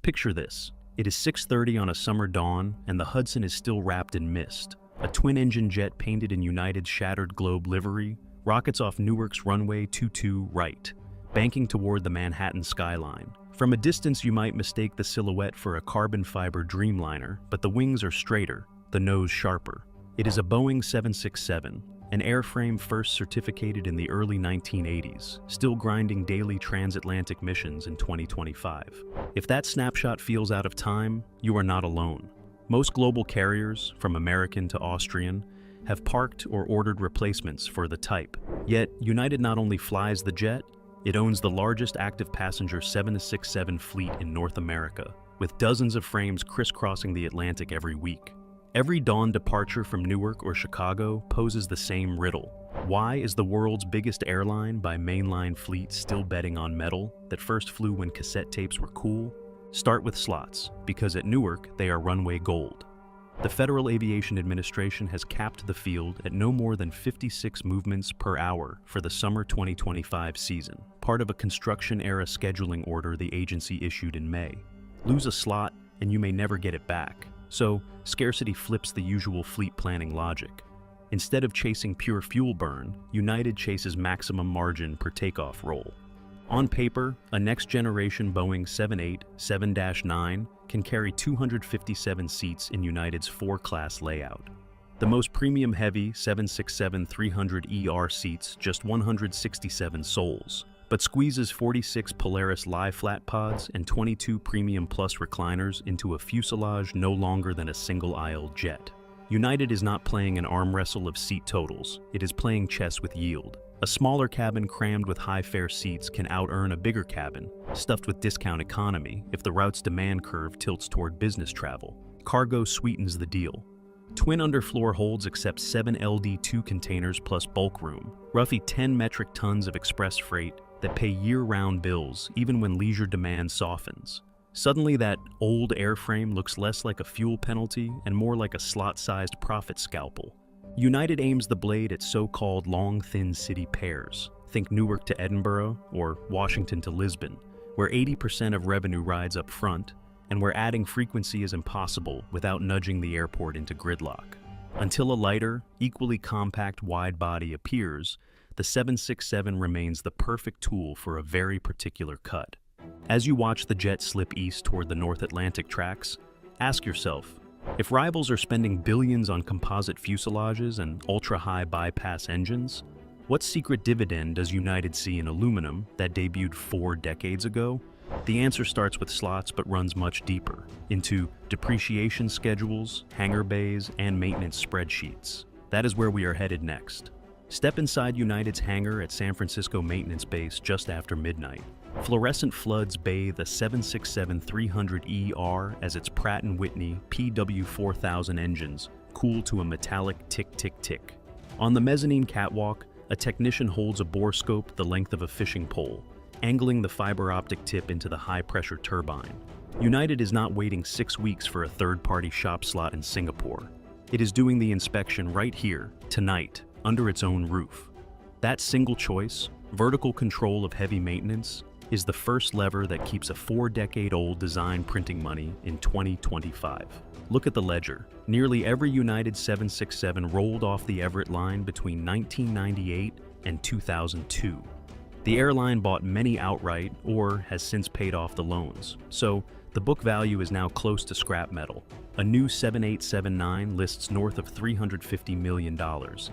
Picture this. It is 6:30 on a summer dawn, and the Hudson is still wrapped in mist. A twin-engine jet painted in United's shattered globe livery rockets off Newark's runway 22 right, banking toward the Manhattan skyline. From a distance, you might mistake the silhouette for a carbon fiber Dreamliner, but the wings are straighter, the nose sharper. It is a Boeing 767, an airframe first certificated in the early 1980s, still grinding daily transatlantic missions in 2025. If that snapshot feels out of time, you are not alone. Most global carriers, from American to Austrian, have parked or ordered replacements for the type. Yet, United not only flies the jet, it owns the largest active passenger 767 fleet in North America, with dozens of frames crisscrossing the Atlantic every week. Every dawn departure from Newark or Chicago poses the same riddle. Why is the world's biggest airline by mainline fleet still betting on metal that first flew when cassette tapes were cool? Start with slots, because at Newark they are runway gold. The Federal Aviation Administration has capped the field at no more than 56 movements per hour for the summer 2025 season, part of a construction-era scheduling order the agency issued in May. Lose a slot, and you may never get it back. So, scarcity flips the usual fleet planning logic. Instead of chasing pure fuel burn, United chases maximum margin per takeoff roll. On paper, a next-generation Boeing 787-9 can carry 257 seats in United's 4-class layout. The most premium-heavy 767-300ER seats just 167 souls, but squeezes 46 Polaris lie-flat pods and 22 Premium Plus recliners into a fuselage no longer than a single-aisle jet. United is not playing an arm wrestle of seat totals, it is playing chess with yield. A smaller cabin crammed with high-fare seats can out-earn a bigger cabin, stuffed with discount economy if the route's demand curve tilts toward business travel. Cargo sweetens the deal. Twin underfloor holds accept 7 LD2 containers plus bulk room, roughly 10 metric tons of express freight that pay year-round bills even when leisure demand softens. Suddenly that old airframe looks less like a fuel penalty and more like a slot-sized profit scalpel. United aims the blade at so-called long, thin city pairs. Think Newark to Edinburgh or Washington to Lisbon, where 80% of revenue rides up front and where adding frequency is impossible without nudging the airport into gridlock. Until a lighter, equally compact wide body appears, the 767 remains the perfect tool for a very particular cut. As you watch the jet slip east toward the North Atlantic tracks, ask yourself, if rivals are spending billions on composite fuselages and ultra-high bypass engines, what secret dividend does United see in aluminum that debuted 4 decades ago? The answer starts with slots but runs much deeper, into depreciation schedules, hangar bays, and maintenance spreadsheets. That is where we are headed next. Step inside United's hangar at San Francisco Maintenance Base just after midnight. Fluorescent floods bathe a 767-300ER as its Pratt & Whitney PW4000 engines cool to a metallic tick-tick-tick. On the mezzanine catwalk, a technician holds a borescope the length of a fishing pole, angling the fiber optic tip into the high-pressure turbine. United is not waiting 6 weeks for a third-party shop slot in Singapore. It is doing the inspection right here, tonight, under its own roof. That single choice, vertical control of heavy maintenance, is the first lever that keeps a 4-decade-old design printing money in 2025. Look at the ledger. Nearly every United 767 rolled off the Everett line between 1998 and 2002. The airline bought many outright or has since paid off the loans, so the book value is now close to scrap metal. A new 7879 lists north of $350 million,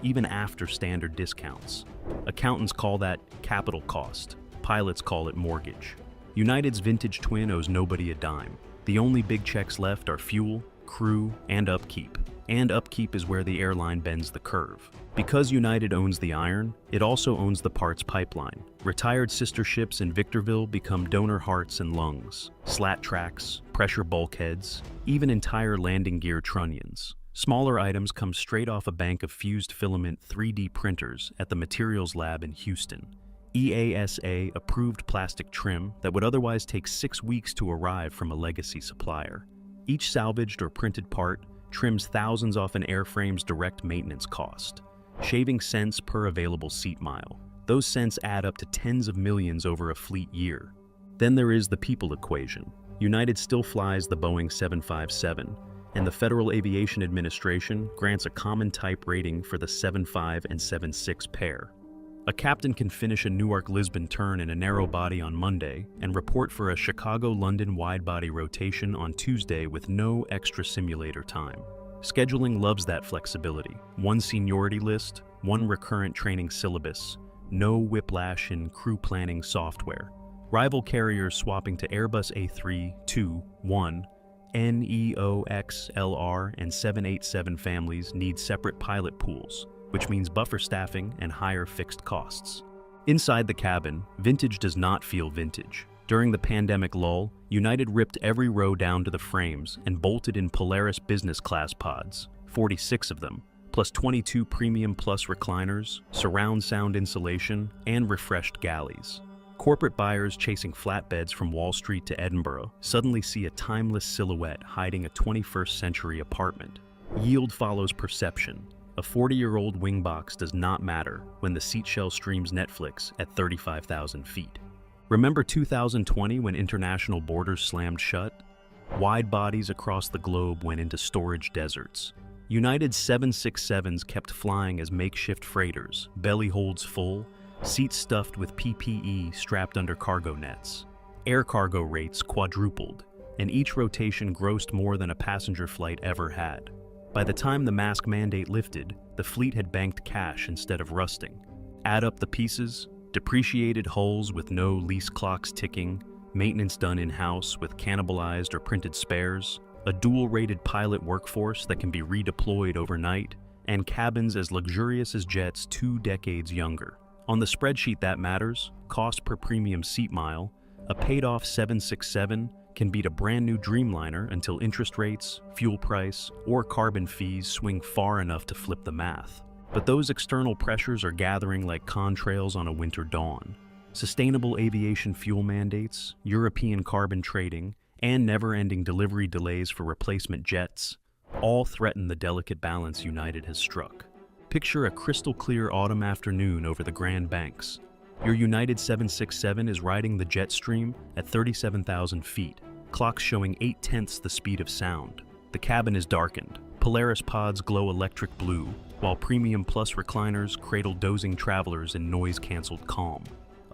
even after standard discounts. Accountants call that capital cost. Pilots call it mortgage. United's vintage twin owes nobody a dime. The only big checks left are fuel, crew, and upkeep. And upkeep is where the airline bends the curve. Because United owns the iron, it also owns the parts pipeline. Retired sister ships in Victorville become donor hearts and lungs, slat tracks, pressure bulkheads, even entire landing gear trunnions. Smaller items come straight off a bank of fused filament 3D printers at the materials lab in Houston. EASA-approved plastic trim that would otherwise take 6 weeks to arrive from a legacy supplier. Each salvaged or printed part trims thousands off an airframe's direct maintenance cost, shaving cents per available seat mile. Those cents add up to tens of millions over a fleet year. Then there is the people equation. United still flies the Boeing 757, and the Federal Aviation Administration grants a common type rating for the 75 and 76 pair. A captain can finish a Newark-Lisbon turn in a narrow body on Monday and report for a Chicago-London wide-body rotation on Tuesday with no extra simulator time. Scheduling loves that flexibility. One seniority list, one recurrent training syllabus, no whiplash in crew planning software. Rival carriers swapping to Airbus A321, NEO-XLR, and 787 families need separate pilot pools, which means buffer staffing and higher fixed costs. Inside the cabin, vintage does not feel vintage. During the pandemic lull, United ripped every row down to the frames and bolted in Polaris business class pods, 46 of them, plus 22 Premium Plus recliners, surround sound insulation, and refreshed galleys. Corporate buyers chasing flatbeds from Wall Street to Edinburgh suddenly see a timeless silhouette hiding a 21st century apartment. Yield follows perception. A 40-year-old wing box does not matter when the seat shell streams Netflix at 35,000 feet. Remember 2020 when international borders slammed shut? Wide bodies across the globe went into storage deserts. United's 767s kept flying as makeshift freighters, belly holds full, seats stuffed with PPE strapped under cargo nets. Air cargo rates quadrupled, and each rotation grossed more than a passenger flight ever had. By the time the mask mandate lifted, the fleet had banked cash instead of rusting. Add up the pieces: depreciated hulls with no lease clocks ticking, maintenance done in-house with cannibalized or printed spares, a dual-rated pilot workforce that can be redeployed overnight, and cabins as luxurious as jets 2 decades younger. On the spreadsheet that matters, cost per premium seat mile, a paid-off 767 can beat a brand new Dreamliner until interest rates, fuel price, or carbon fees swing far enough to flip the math. But those external pressures are gathering like contrails on a winter dawn. Sustainable aviation fuel mandates, European carbon trading, and never-ending delivery delays for replacement jets all threaten the delicate balance United has struck. Picture a crystal-clear autumn afternoon over the Grand Banks. Your United 767 is riding the jet stream at 37,000 feet, clocks showing 8/10 the speed of sound. The cabin is darkened. Polaris pods glow electric blue, while Premium Plus recliners cradle dozing travelers in noise-canceled calm.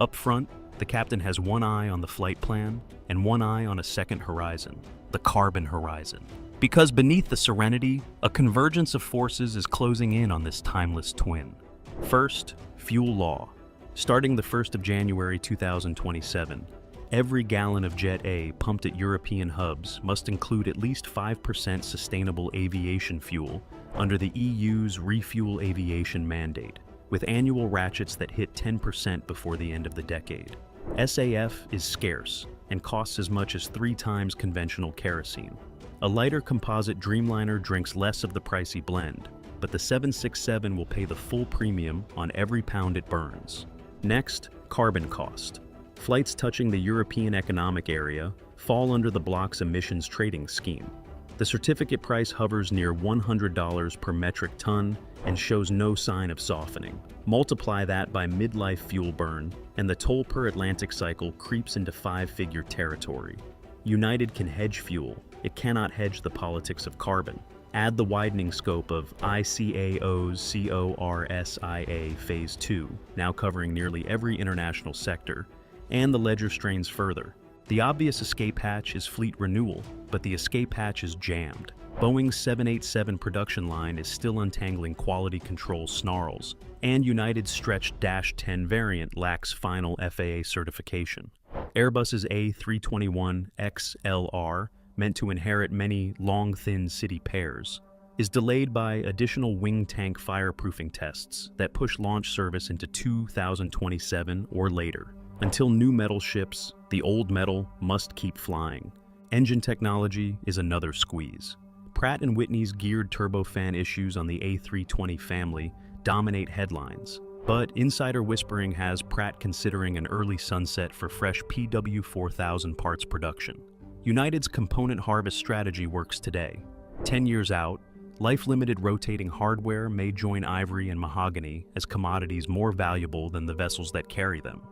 Up front, the captain has one eye on the flight plan and one eye on a second horizon, the carbon horizon. Because beneath the serenity, a convergence of forces is closing in on this timeless twin. First, fuel law. Starting the 1st of January 2027, every gallon of Jet A pumped at European hubs must include at least 5% sustainable aviation fuel under the EU's Refuel Aviation mandate, with annual ratchets that hit 10% before the end of the decade. SAF is scarce and costs as much as 3 times conventional kerosene. A lighter composite Dreamliner drinks less of the pricey blend, but the 767 will pay the full premium on every pound it burns. Next, carbon cost. Flights touching the European Economic Area fall under the bloc's emissions trading scheme. The certificate price hovers near $100 per metric ton and shows no sign of softening. Multiply that by midlife fuel burn, and the toll per Atlantic cycle creeps into 5-figure territory. United can hedge fuel. It cannot hedge the politics of carbon. Add the widening scope of ICAO's CORSIA Phase 2, now covering nearly every international sector, and the ledger strains further. The obvious escape hatch is fleet renewal, but the escape hatch is jammed. Boeing's 787 production line is still untangling quality control snarls, and United's stretched -10 variant lacks final FAA certification. Airbus's A321XLR, meant to inherit many long, thin city pairs, is delayed by additional wing tank fireproofing tests that push launch service into 2027 or later. Until new metal ships, the old metal must keep flying. Engine technology is another squeeze. Pratt & Whitney's geared turbofan issues on the A320 family dominate headlines, but insider whispering has Pratt considering an early sunset for fresh PW4000 parts production. United's component harvest strategy works today. 10 years out, life-limited rotating hardware may join ivory and mahogany as commodities more valuable than the vessels that carry them.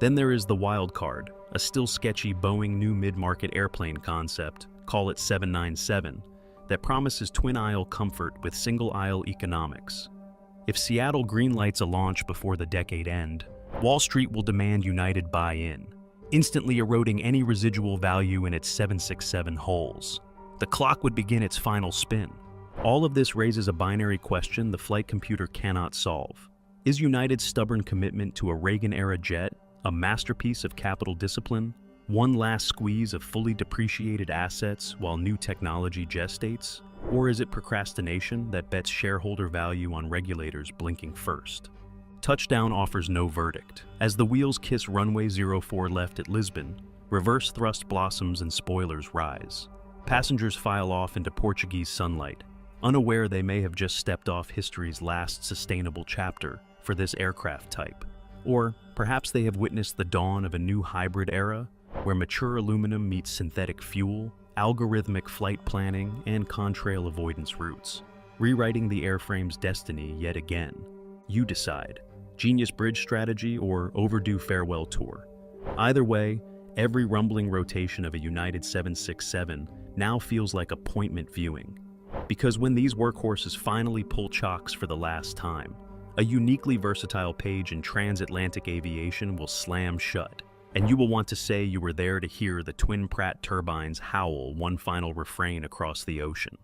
Then there is the wild card, a still sketchy Boeing new mid-market airplane concept, call it 797, that promises twin-aisle comfort with single-aisle economics. If Seattle greenlights a launch before the decade end, Wall Street will demand United buy-in, instantly eroding any residual value in its 767 hulls. The clock would begin its final spin. All of this raises a binary question the flight computer cannot solve. Is United's stubborn commitment to a Reagan-era jet a masterpiece of capital discipline, one last squeeze of fully depreciated assets while new technology gestates? Or is it procrastination that bets shareholder value on regulators blinking first? Touchdown offers no verdict. As the wheels kiss runway 04 left at Lisbon, reverse thrust blossoms and spoilers rise. Passengers file off into Portuguese sunlight, unaware they may have just stepped off history's last sustainable chapter for this aircraft type. Or perhaps they have witnessed the dawn of a new hybrid era where mature aluminum meets synthetic fuel, algorithmic flight planning, and contrail avoidance routes, rewriting the airframe's destiny yet again. You decide. Genius bridge strategy or overdue farewell tour. Either way, every rumbling rotation of a United 767 now feels like appointment viewing. Because when these workhorses finally pull chocks for the last time, a uniquely versatile page in transatlantic aviation will slam shut, and you will want to say you were there to hear the twin Pratt turbines howl one final refrain across the ocean.